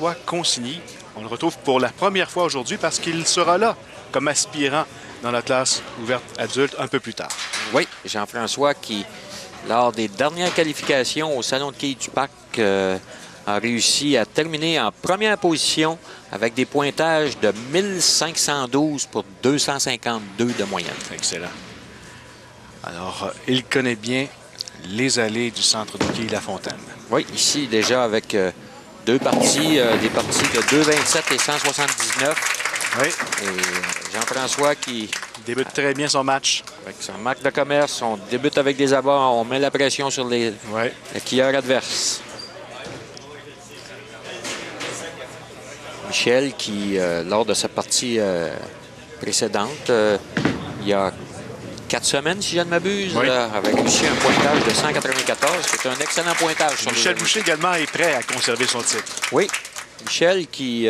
Jean-François Consigny. On le retrouve pour la première fois aujourd'hui parce qu'il sera là comme aspirant dans la classe ouverte adulte un peu plus tard. Oui, Jean-François qui, lors des dernières qualifications au Salon de quilles du Parc, a réussi à terminer en première position avec des pointages de 1512 pour 252 de moyenne. Excellent. Alors, il connaît bien les allées du centre de quilles La Fontaine. Oui, ici déjà avec deux parties, des parties de 2,27 et 179. Oui. Et Jean-François qui débute très bien son match. Avec son marque de commerce, on débute avec des abats, on met la pression sur les quilleurs adverses. Michel qui, lors de sa partie précédente, il y a 4 semaines, si je ne m'abuse, avait réussi un pointage de 194. C'est un excellent pointage. Sur Michel Boucher également est prêt à conserver son titre. Oui, Michel qui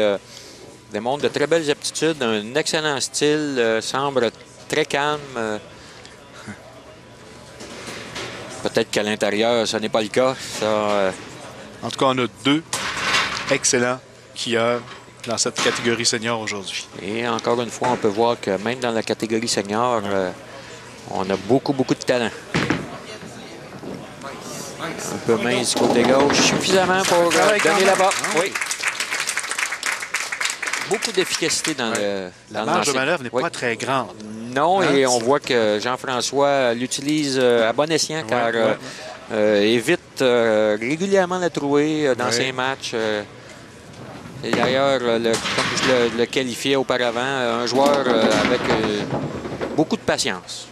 démontre de très belles aptitudes, un excellent style, semble très calme. Peut-être qu'à l'intérieur, ce n'est pas le cas. Ça, En tout cas, on a 2 excellents skieurs dans cette catégorie senior aujourd'hui. Et encore une fois, on peut voir que même dans la catégorie senior, on a beaucoup de talent. Un peu mince du côté gauche, suffisamment pour donner la barre. Oui. Beaucoup d'efficacité dans la marge de manœuvre n'est pas très grande. Non, et on voit que Jean-François l'utilise à bon escient car évite régulièrement la trouée dans ses matchs. Et d'ailleurs, comme je le qualifiais auparavant, un joueur avec beaucoup de patience.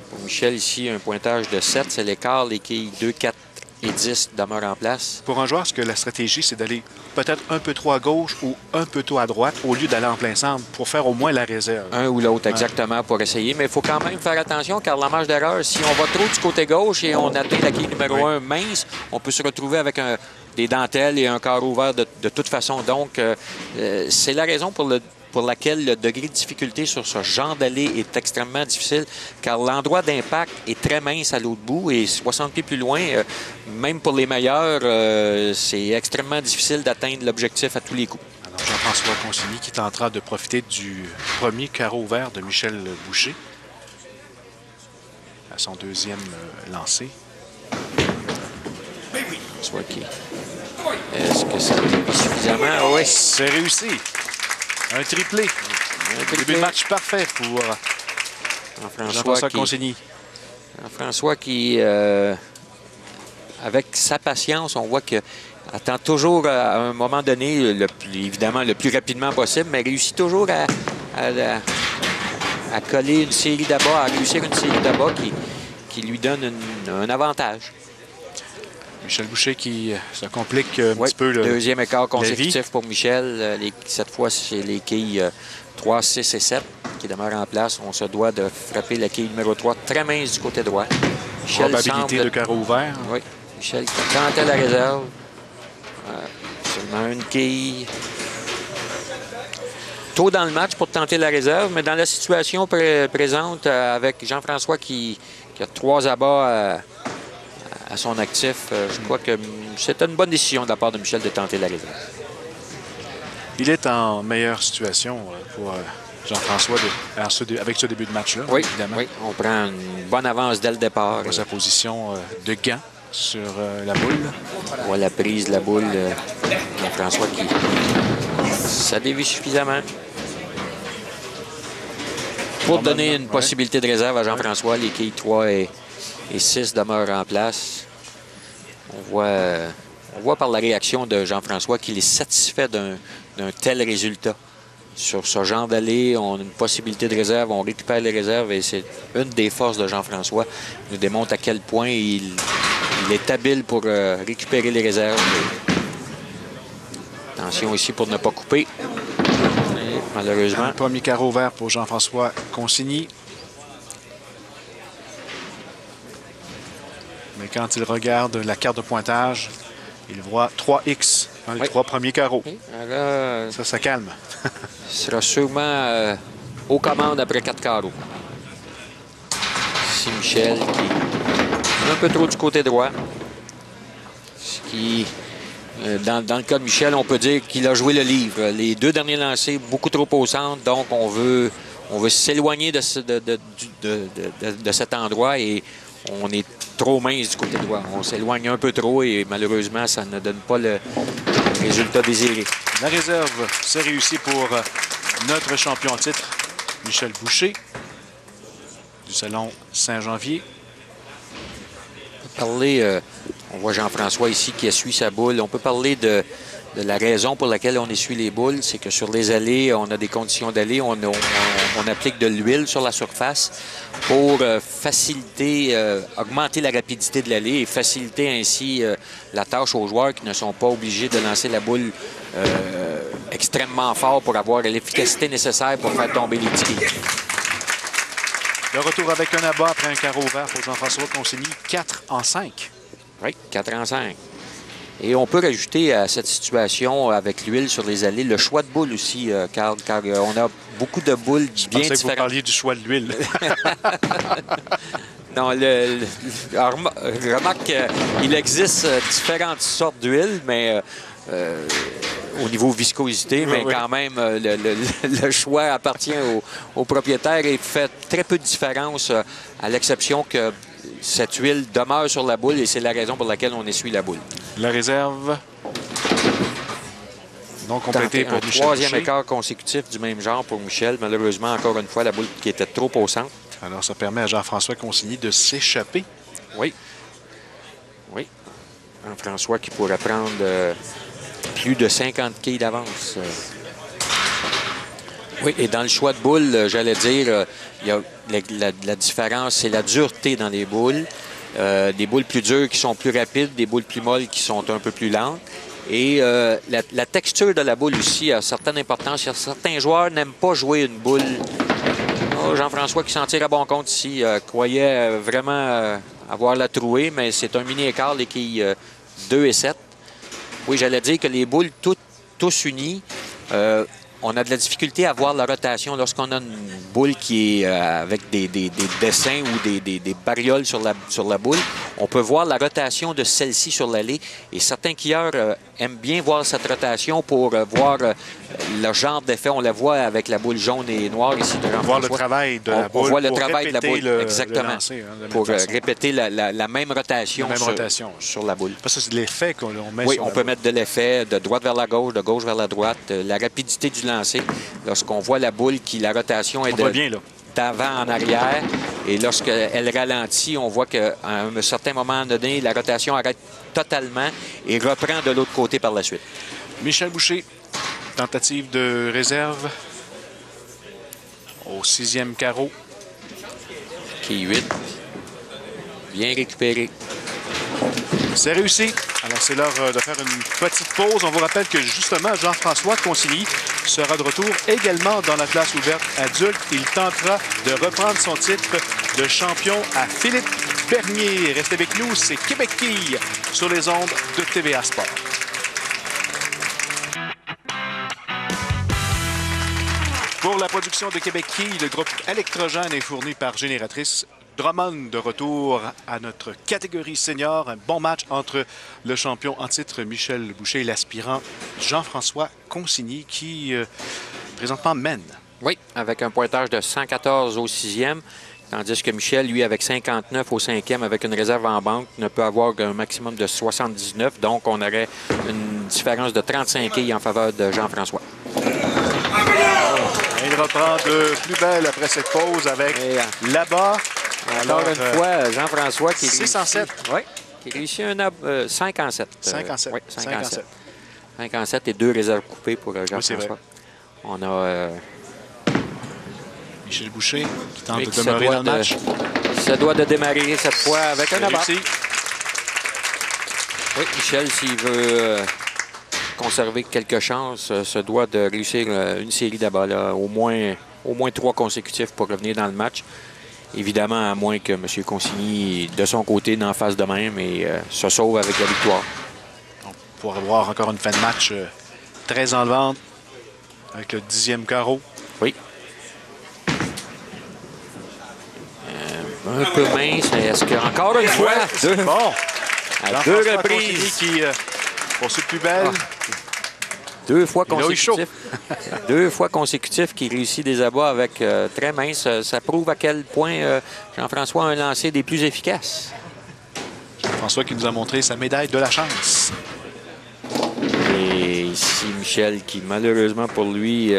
Pour Michel, ici, un pointage de 7, c'est l'écart. Les quilles 2, 4 et 10 demeurent en place. Pour un joueur, est-ce que la stratégie, c'est d'aller peut-être un peu trop à gauche ou un peu trop à droite au lieu d'aller en plein centre pour faire au moins la réserve? Un ou l'autre, exactement, pour essayer. Mais il faut quand même faire attention car la marge d'erreur, si on va trop du côté gauche et on atteint la quille numéro 1 mince, on peut se retrouver avec des dentelles et un carreau ouvert de toute façon. Donc, c'est la raison pour laquelle le degré de difficulté sur ce genre d'allée est extrêmement difficile, car l'endroit d'impact est très mince à l'autre bout et 60 pieds plus loin, même pour les meilleurs, c'est extrêmement difficile d'atteindre l'objectif à tous les coups. Alors, Jean-François Consigny qui tentera de profiter du premier carreau ouvert de Michel Boucher à son deuxième lancé. Soit qui. Est-ce que ça dévie suffisamment? Oui. C'est réussi. Un triplé. Début de match parfait pour Jean-François Consigny. Jean-François qui, avec sa patience, on voit qu'il attend toujours à un moment donné, évidemment le plus rapidement possible, mais réussit toujours à coller une série d'abats, à réussir une série d'abats qui lui donne un avantage. Michel Boucher qui se complique un petit peu le deuxième écart consécutif pour Michel. Cette fois, c'est les quilles 3, 6 et 7 qui demeurent en place. On se doit de frapper la quille numéro 3 très mince du côté droit. Michel probabilité de carreau ouvert. Oui. Michel qui tentait la réserve. Seulement une quille. Tôt dans le match pour tenter la réserve, mais dans la situation présente avec Jean-François qui a 3 abats à son actif, je crois que c'était une bonne décision de la part de Michel de tenter la réserve. Il est en meilleure situation pour Jean-François avec ce début de match-là, oui, évidemment. Oui, on prend une bonne avance dès le départ. On voit sa position de gant sur la boule. On voit la prise de la boule de Jean-François qui... Ça dévie suffisamment. Pour donner une possibilité de réserve à Jean-François, les quilles 3 et 6 demeurent en place. On voit par la réaction de Jean-François qu'il est satisfait d'un tel résultat. Sur ce genre d'allée, on a une possibilité de réserve, on récupère les réserves et c'est une des forces de Jean-François. Il nous démontre à quel point il est habile pour récupérer les réserves. Attention ici pour ne pas couper. Et, malheureusement. Un premier carreau vert pour Jean-François Consigny. Mais quand il regarde la carte de pointage, il voit 3X dans les 3 premiers carreaux. Oui. Alors, ça calme. Il sera sûrement aux commandes après 4 carreaux. Ici Michel qui est un peu trop du côté droit. Ce qui Dans le cas de Michel, on peut dire qu'il a joué le livre. Les 2 derniers lancers, beaucoup trop au centre, donc on veut s'éloigner de cet endroit et on est trop mince du côté droit. On s'éloigne un peu trop et malheureusement, ça ne donne pas le résultat désiré. La réserve, c'est réussi pour notre champion en titre, Michel Boucher, du Salon Saint-Janvier. On voit Jean-François ici qui essuie sa boule. On peut parler de la raison pour laquelle on essuie les boules. C'est que sur les allées, on a des conditions d'allée. On applique de l'huile sur la surface pour faciliter, augmenter la rapidité de l'allée et faciliter ainsi la tâche aux joueurs qui ne sont pas obligés de lancer la boule extrêmement fort pour avoir l'efficacité nécessaire pour faire tomber les tickets. Le retour avec un abat après un carreau vert pour Jean-François Consigny, 4-5. Oui, 4-5. Et on peut rajouter à cette situation, avec l'huile sur les allées, le choix de boule aussi, Carl, car on a beaucoup de boules bien différentes. Je pensais que vous parliez du choix de l'huile. Non, remarque qu'il existe différentes sortes d'huile, mais au niveau viscosité, mais quand même, le choix appartient au propriétaire et fait très peu de différence, à l'exception que cette huile demeure sur la boule et c'est la raison pour laquelle on essuie la boule. La réserve non complétée pour Michel. Troisième écart consécutif du même genre pour Michel. Malheureusement, encore une fois, la boule qui était trop au centre. Alors, ça permet à Jean-François Consigny de s'échapper. Oui. Oui. Jean-François qui pourrait prendre plus de 50 quilles d'avance. Oui, et dans le choix de boules, j'allais dire, il y a la différence, c'est la dureté dans les boules. Des boules plus dures qui sont plus rapides, des boules plus molles qui sont un peu plus lentes. Et la texture de la boule aussi a certaine importance. Certains joueurs n'aiment pas jouer une boule. Oh, Jean-François qui s'en tire à bon compte ici, croyait vraiment avoir la trouée, mais c'est un mini-écart, les quilles 2 et 7. Oui, j'allais dire que les boules tous unies, on a de la difficulté à voir la rotation. Lorsqu'on a une boule qui est avec des dessins ou des barrioles sur la boule, on peut voir la rotation de celle-ci sur l'allée. Et certains skieurs aiment bien voir cette rotation pour voir le genre d'effet. On la voit avec la boule jaune et noire ici. On voit le travail de la boule. On voit le travail de la boule, exactement. Le lancer, pour répéter la même rotation, sur la boule. Parce que c'est de l'effet qu'on met sur la on peut mettre de l'effet de droite vers la gauche, de gauche vers la droite, la rapidité du lancer. Lorsqu'on voit la boule la rotation est d'avant en arrière. Et lorsqu'elle ralentit, on voit qu'à un certain moment donné, la rotation arrête totalement et reprend de l'autre côté par la suite. Michel Boucher, tentative de réserve au 6e carreau. Qui 8. Bien récupéré. C'est réussi. Alors, c'est l'heure de faire une petite pause. On vous rappelle que, justement, Jean-François Consigny sera de retour également dans la classe ouverte adulte. Il tentera de reprendre son titre de champion à Philippe Bernier. Restez avec nous, c'est Québec Quille sur les ondes de TVA Sport. Pour la production de Québec Quille, le groupe électrogène est fourni par Génératrice. Drummond de retour à notre catégorie senior. Un bon match entre le champion en titre Michel Boucher et l'aspirant Jean-François Consigny qui présentement mène. Oui, avec un pointage de 114 au 6e, tandis que Michel, lui, avec 59 au 5e, avec une réserve en banque, ne peut avoir qu'un maximum de 79. Donc, on aurait une différence de 35 quilles en faveur de Jean-François. Il reprend de plus belle après cette pause avec là-bas. Encore une fois, Jean-François qui 6 en 7. Oui, qui réussit un 5 en 7. 5 en 7. Oui, 5 en 7. 5 en 7 et 2 réserves coupées pour Jean-François. Oui, on a Michel Boucher qui tente de demeurer dans le match. Ça doit de démarrer cette fois avec un abat. Oui, Michel, s'il veut conserver quelques chances, se doit de réussir une série d'abats, au moins 3 consécutifs pour revenir dans le match. Évidemment, à moins que M. Consigny, de son côté, n'en fasse de même et se sauve avec la victoire. On pourra voir encore une fin de match très enlevante avec le 10e carreau. Oui. Un peu mince, mais est-ce qu'encore une fois, Bon. à 2 reprises, qui Pour ceux plus belles. Deux fois Il a eu chaud. consécutifs. Deux fois consécutifs qu'il réussit des abats avec très mince. Ça prouve à quel point Jean-François a un lancer des plus efficaces. Jean-François qui nous a montré sa médaille de la chance. Et ici, Michel qui, malheureusement pour lui,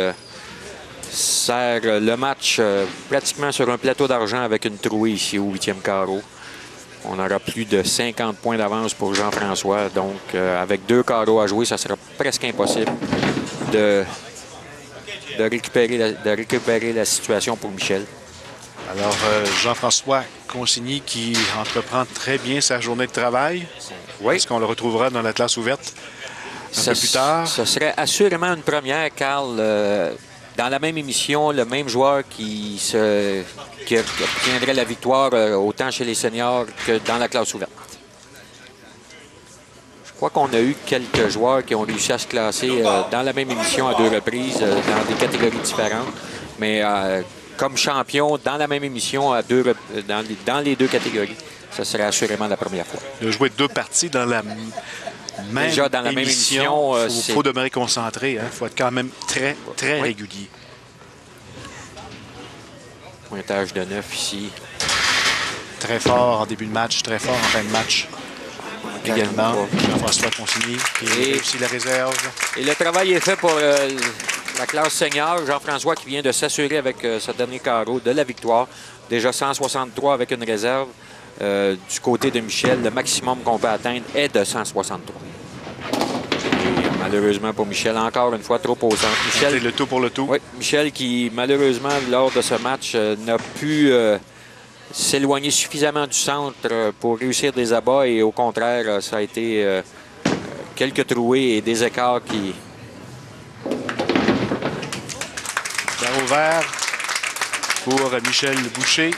sert le match pratiquement sur un plateau d'argent avec une trouée ici au 8e carreau. On aura plus de 50 points d'avance pour Jean-François. Donc, avec 2 carreaux à jouer, ça sera presque impossible de récupérer la situation pour Michel. Alors, Jean-François Consigny qui entreprend très bien sa journée de travail. Oui. Est-ce qu'on le retrouvera dans la classe ouverte un peu plus tard? Ce serait assurément une première, Carl. Dans la même émission, le même joueur qui obtiendrait la victoire autant chez les seniors que dans la classe ouverte. Je crois qu'on a eu quelques joueurs qui ont réussi à se classer dans la même émission à 2 reprises, dans des catégories différentes. Mais comme champion, dans la même émission, dans les 2 catégories, ce serait assurément la première fois. De jouer 2 parties dans la même Déjà dans la même émission, il faut demeurer concentré. Il faut être quand même très, très régulier. Pointage de 9 ici. Très fort en début de match, très fort en fin de match. Également, Jean-François Consigny qui réussit la réserve. Et le travail est fait pour la classe senior. Jean-François qui vient de s'assurer avec ce dernier carreau de la victoire. Déjà 163 avec une réserve. Du côté de Michel, le maximum qu'on peut atteindre est de 163. Et malheureusement pour Michel, encore une fois, trop au centre. Michel, le tout pour le tout. Oui, Michel qui, malheureusement, lors de ce match, n'a pu s'éloigner suffisamment du centre pour réussir des abats. Et au contraire, ça a été quelques trouées et des écarts qui... Carreau vert pour Michel Boucher.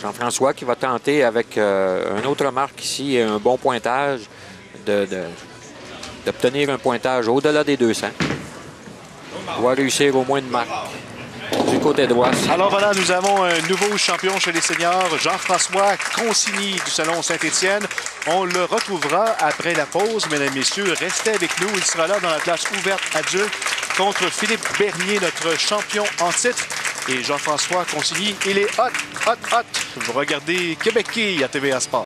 Jean-François qui va tenter avec une autre marque ici et un bon pointage d'obtenir un pointage au-delà des 200. Il doit réussir au moins une marque du côté droit. Alors voilà, nous avons un nouveau champion chez les seniors, Jean-François Consigny du Salon Saint-Étienne. On le retrouvera après la pause. Mesdames et messieurs, restez avec nous. Il sera là dans la classe ouverte adulte contre Philippe Bernier, notre champion en titre. Et Jean-François Consigny, il est hot, hot, hot. Vous regardez Québec Quille à TVA Sport.